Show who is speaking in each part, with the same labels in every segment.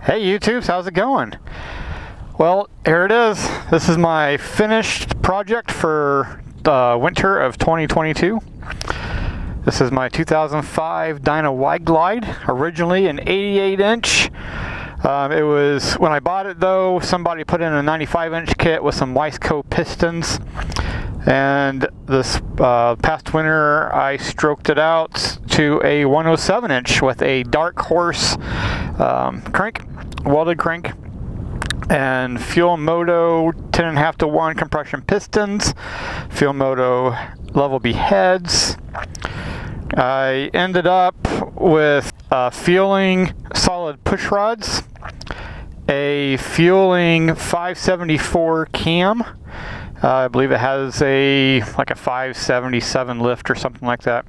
Speaker 1: Hey YouTubes, how's it going? Well, here it is. This is my finished project for the winter of 2022. This is my 2005 Dyna WideGlide, originally an 88-inch. It was, when I bought it though, somebody put in a 95-inch kit with some Wiseco pistons. And this past winter I stroked it out to a 107-inch with a Darkhorse crank, welded crank, and Feuling Moto 10.5:1 compression pistons, Feuling Moto level B heads. I ended up with Feuling solid pushrods, a Feuling 574 cam. I believe it has like a 577 lift or something like that.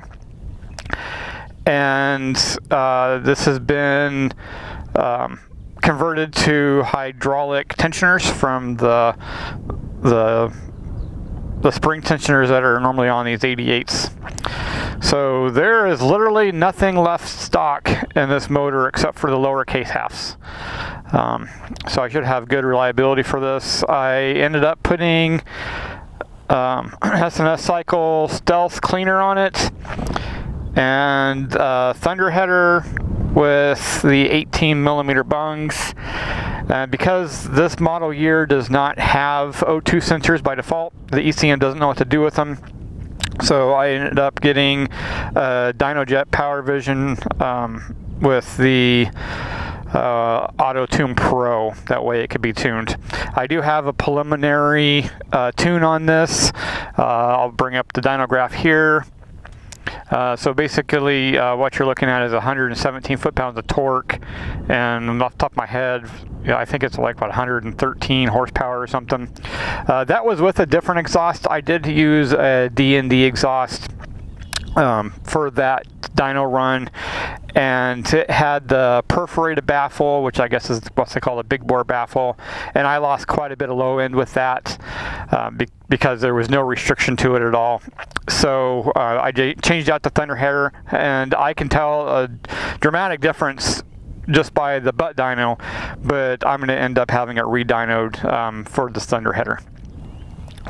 Speaker 1: And this has been converted to hydraulic tensioners from the spring tensioners that are normally on these 88s. So there is literally nothing left stock in this motor except for the lowercase halves. So I should have good reliability for this. I ended up putting S&S Cycle Stealth cleaner on it and Thunderheader with the 18mm bungs. And because this model year does not have O2 sensors by default, the ECM doesn't know what to do with them. So I ended up getting Dyno Power Vision with the Auto Tune Pro. That way it could be tuned. I do have a preliminary tune on this. I'll bring up the dyno graph here. So basically what you're looking at is 117 foot-pounds of torque, and off the top of my head, I think it's like about 113 horsepower or something. That was with a different exhaust. I did use a D&D exhaust for that dyno run, and it had the perforated baffle, which I guess is what they call a big bore baffle, and I lost quite a bit of low end with that because there was no restriction to it at all. So I changed out the Thunderheader, and I can tell a dramatic difference just by the butt dyno, but I'm going to end up having it re-dynoed for this Thunderheader.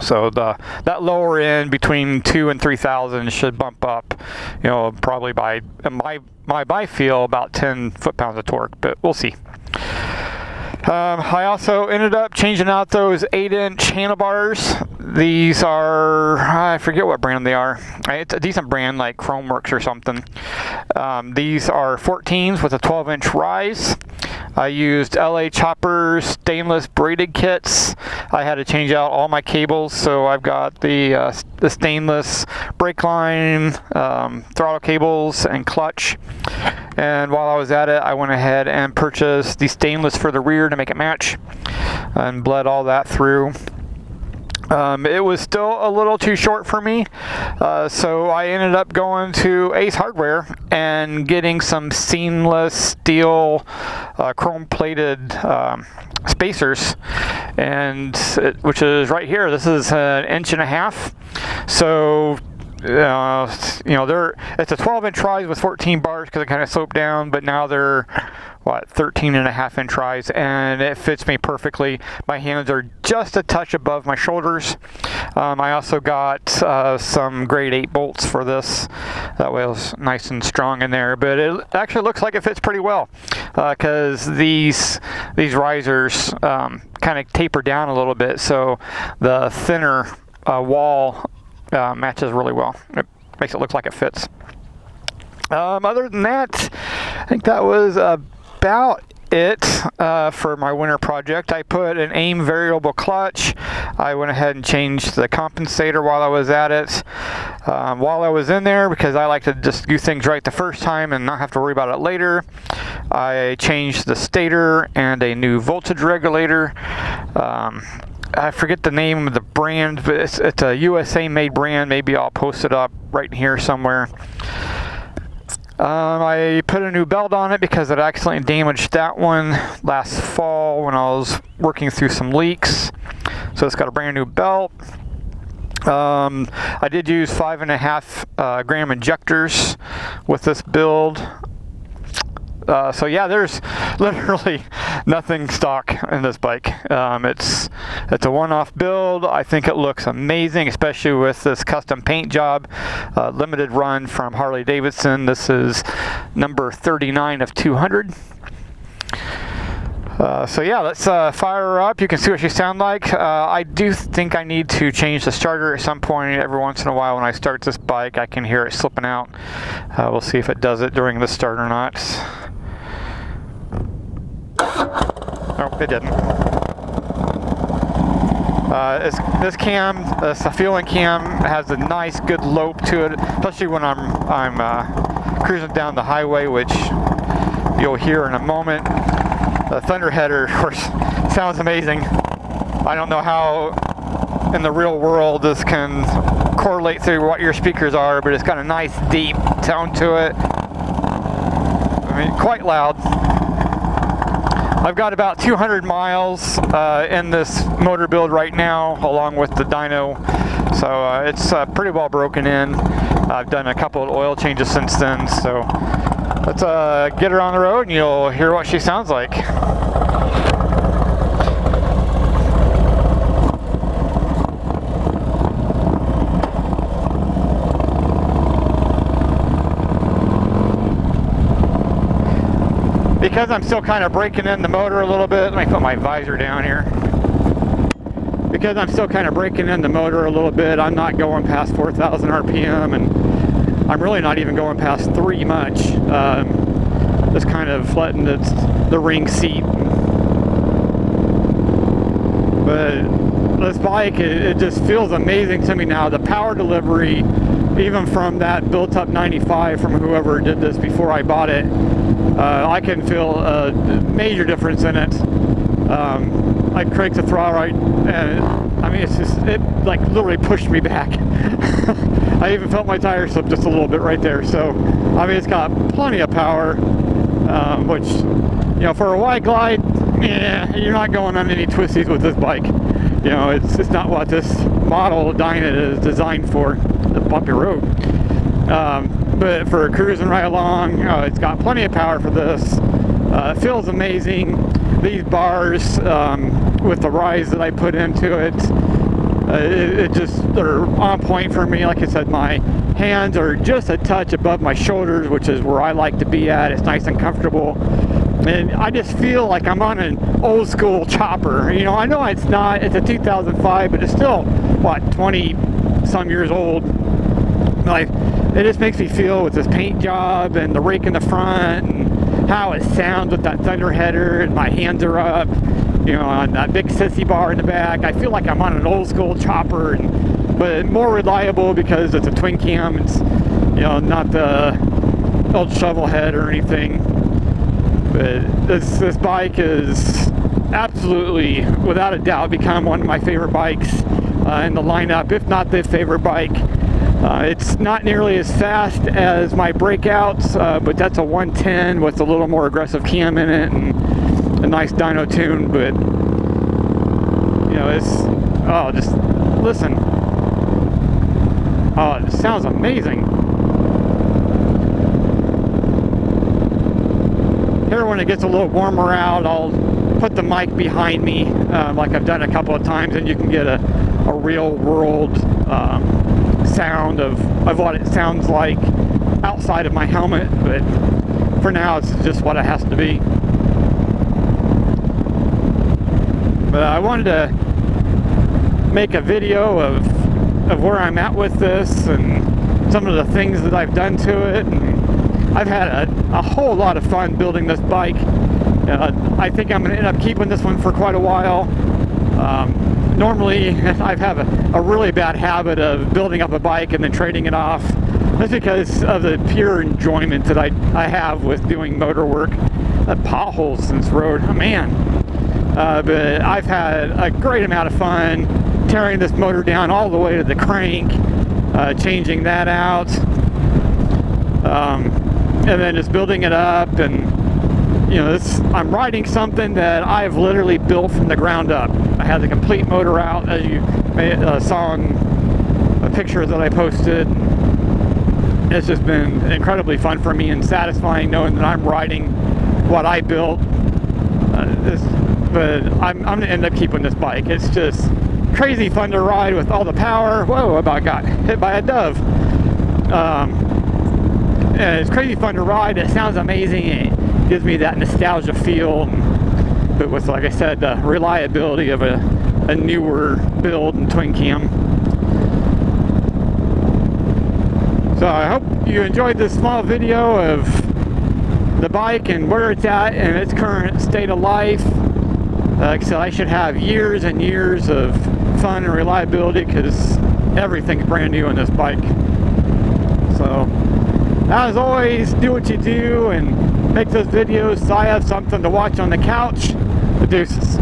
Speaker 1: So that lower end between 2,000 and 3,000 should bump up, you know, probably by my feel about 10 foot-pounds of torque, but we'll see. I also ended up changing out those 8-inch handlebars. These are, I forget what brand they are. It's a decent brand like Chromeworks or something. These are 14s with a 12-inch rise. I used LA Choppers stainless braided kits. I had to change out all my cables, so I've got the stainless brake line, throttle cables, and clutch. And while I was at it, I went ahead and purchased the stainless for the rear to make it match, and bled all that through. It was still a little too short for me, so I ended up going to Ace Hardware and getting some seamless steel chrome-plated spacers, and which is right here. This is 1.5 inches. So you know, it's a 12-inch rise with 14 bars because it kind of sloped down, but now they're 13.5-inch rise, and it fits me perfectly. My hands are just a touch above my shoulders. I also got some grade 8 bolts for this. That way it was nice and strong in there, but it actually looks like it fits pretty well because these risers kind of taper down a little bit, so the thinner wall matches really well. It makes it look like it fits. Other than that, I think that was about it for my winter project. I put an AIM variable clutch. I went ahead and changed the compensator while I was at it. While I was in there, because I like to just do things right the first time and not have to worry about it later, I changed the stator and a new voltage regulator. I forget the name of the brand, but it's a USA made brand. Maybe I'll post it up right here somewhere. I put a new belt on it because it accidentally damaged that one last fall when I was working through some leaks. So it's got a brand new belt. I did use 5.5 gram injectors with this build. So yeah, there's literally nothing stock in this bike. It's a one-off build. I think it looks amazing, especially with this custom paint job, limited run from Harley Davidson. This is number 39 of 200. So yeah, let's fire her up. You can see what she sounds like. I do think I need to change the starter at some point. Every once in a while when I start this bike, I can hear it slipping out. We'll see if it does it during the start or not. Oh, it didn't. This cam, this Feuling cam, has a nice, good lope to it, especially when I'm cruising down the highway, which you'll hear in a moment. The Thunderheader, of course, sounds amazing. I don't know how in the real world this can correlate through what your speakers are, but it's got a nice deep tone to it. I mean, quite loud. I've got about 200 miles in this motor build right now, along with the dyno. So it's pretty well broken in. I've done a couple of oil changes since then, so let's get her on the road and you'll hear what she sounds like. Because I'm still kind of breaking in the motor a little bit, let me put my visor down here. Because I'm still kind of breaking in the motor a little bit, I'm not going past 4,000 RPM, and I'm really not even going past 3 much. Just kind of letting the ring seat. But this bike, it just feels amazing to me now. The power delivery, even from that built-up 95 from whoever did this before I bought it, I can feel a major difference in it. I cranked the throttle right, and I mean, it like literally pushed me back. I even felt my tire slip just a little bit right there. So, I mean, it's got plenty of power, which, you know, for a WideGlide, yeah, you're not going on any twisties with this bike. You know, it's not what this model Dyna is designed for, the bumpy road. But for cruising right along, it's got plenty of power for this. It feels amazing. These bars, with the rise that I put into it, it just, they're on point for me. Like I said, my hands are just a touch above my shoulders, which is where I like to be at. It's nice and comfortable. And I just feel like I'm on an old school chopper. You know, I know it's not, it's a 2005, but it's still, what, 20 some years old. Like, it just makes me feel with this paint job and the rake in the front and how it sounds with that Thunderheader, and my hands are up, you know, on that big sissy bar in the back. I feel like I'm on an old school chopper, but more reliable because it's a twin cam. It's, you know, not the old shovel head or anything. But this bike is absolutely, without a doubt, become one of my favorite bikes in the lineup, if not the favorite bike. It's not nearly as fast as my breakouts, but that's a 110 with a little more aggressive cam in it and a nice dyno tune. But, you know, it's, oh, just listen. Oh, it sounds amazing. Here, when it gets a little warmer out, I'll put the mic behind me, like I've done a couple of times, and you can get a real world sound of what it sounds like outside of my helmet. But for now, it's just what it has to be. But I wanted to make a video of where I'm at with this and some of the things that I've done to it. And I've had a whole lot of fun building this bike. I think I'm going to end up keeping this one for quite a while. Normally, I have a really bad habit of building up a bike and then trading it off. That's because of the pure enjoyment that I have with doing motor work. The potholes in this road, oh man. But I've had a great amount of fun tearing this motor down all the way to the crank, changing that out, and then just building it up. And you know, I'm riding something that I've literally built from the ground up. I had the complete motor out, as you saw in a picture that I posted. It's just been incredibly fun for me and satisfying knowing that I'm riding what I built. But I'm gonna end up keeping this bike. It's just crazy fun to ride with all the power. Whoa, I about got hit by a dove. And it's crazy fun to ride. It sounds amazing. It gives me that nostalgia feel, but with, like I said, the reliability of a newer build and twin cam. So I hope you enjoyed this small video of the bike and where it's at in its current state of life. Like I said, I should have years and years of fun and reliability because everything's brand new on this bike. So, as always, do what you do and make those videos so I have something to watch on the couch. The deuces.